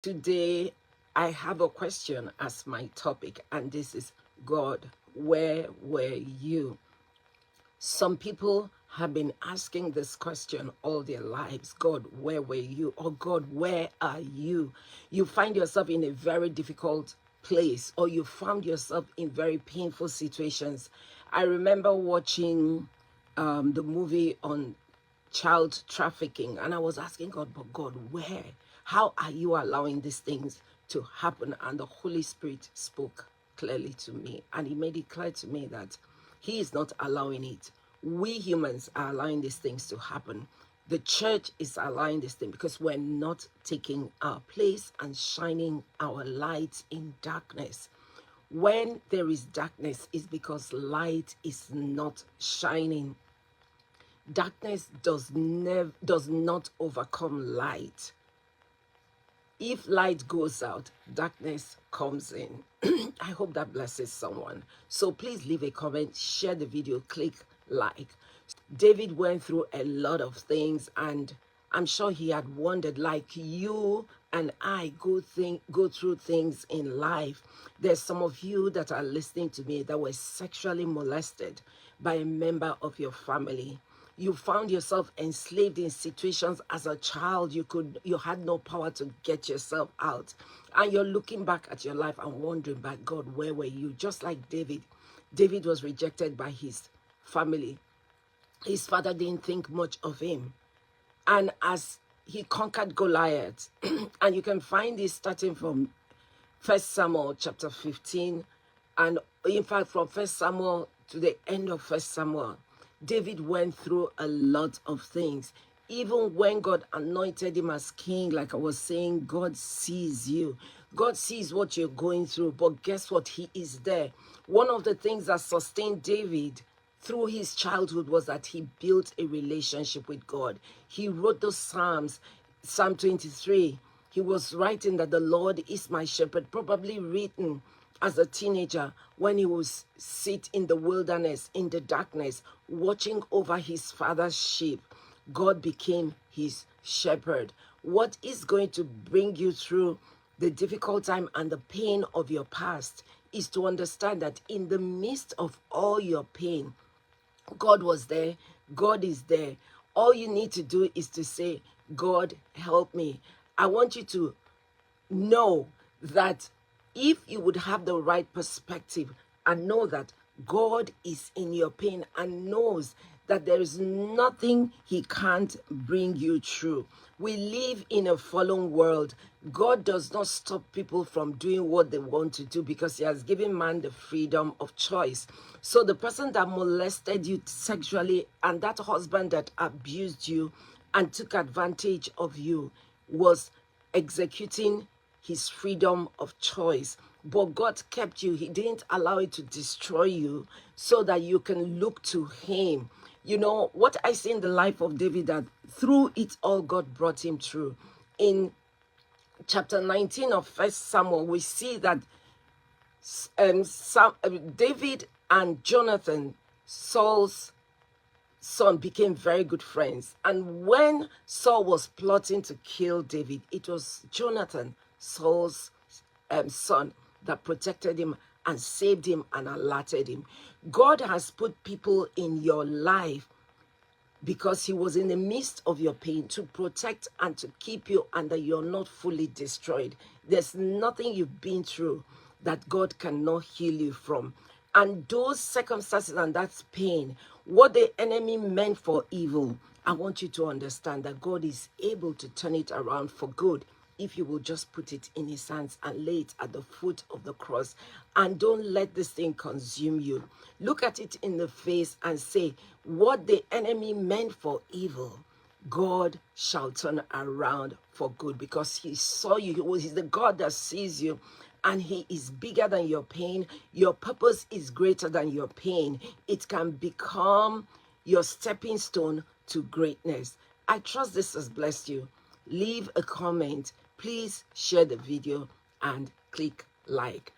Today, I have a question as my topic, and this is God, where were you? Some people have been asking this question all their lives. God, where were you? Or God, where are you? You find yourself in a very difficult place, or you found yourself in very painful situations. I remember watching the movie on child trafficking, and I was asking God, but God, where? How are you allowing these things to happen? And the Holy Spirit spoke clearly to me, and He made it clear to me that He is not allowing it. We humans are allowing these things to happen. The church is allowing this thing because we're not taking our place and shining our light in darkness. When there is darkness, it's because light is not shining. Darkness does not overcome light. If light goes out, darkness comes in. I hope that blesses someone. So please leave a comment, share the video, click like. David went through a lot of things, and I'm sure he had wondered, like you and I go through things in life. There's some of you that are listening to me that were sexually molested by a member of your family. You found yourself enslaved in situations as a child. You had no power to get yourself out. And you're looking back at your life and wondering, by God, where were you? Just like David. David was rejected by his family. His father didn't think much of him. And as he conquered Goliath, and you can find this starting from 1 Samuel chapter 15, and in fact from 1 Samuel to the end of 1 Samuel, David went through a lot of things. Even when God anointed him as king, like I was saying, God sees you. God sees what you're going through, but guess what? He is there. One of the things that sustained David through his childhood was that he built a relationship with God. He wrote those Psalms, Psalm 23. He was writing that the Lord is my shepherd, probably written as a teenager when he was sit in the wilderness, in the darkness, watching over his father's sheep. God became his shepherd. What is going to bring you through the difficult time and the pain of your past is to understand that in the midst of all your pain, God was there. God is there. All you need to do is to say, God, help me. I want you to know that if you would have the right perspective and know that God is in your pain and knows that there is nothing He can't bring you through. We live in a fallen world. God does not stop people from doing what they want to do because He has given man the freedom of choice. So the person that molested you sexually and that husband that abused you and took advantage of you was executing his freedom of choice. But God kept you. He didn't allow it to destroy you so that you can look to Him. You know, what I see in the life of David, that through it all, God brought him through. In chapter 19 of 1 Samuel, we see that David and Jonathan, Saul's son, became very good friends. And when Saul was plotting to kill David, it was Jonathan, Saul's son, that protected him and saved him and alerted him. God has put people in your life because He was in the midst of your pain to protect and to keep you, and that you're not fully destroyed. There's nothing you've been through that God cannot heal you from. And those circumstances and that pain, what the enemy meant for evil, I want you to understand that God is able to turn it around for good if you will just put it in His hands and lay it at the foot of the cross. And don't let this thing consume you. Look at it in the face and say, what the enemy meant for evil, God shall turn around for good, because He saw you. He's the God that sees you, and He is bigger than your pain. Your purpose is greater than your pain. It can become your stepping stone to greatness. I trust this has blessed you. Leave a comment. Please share the video and click like.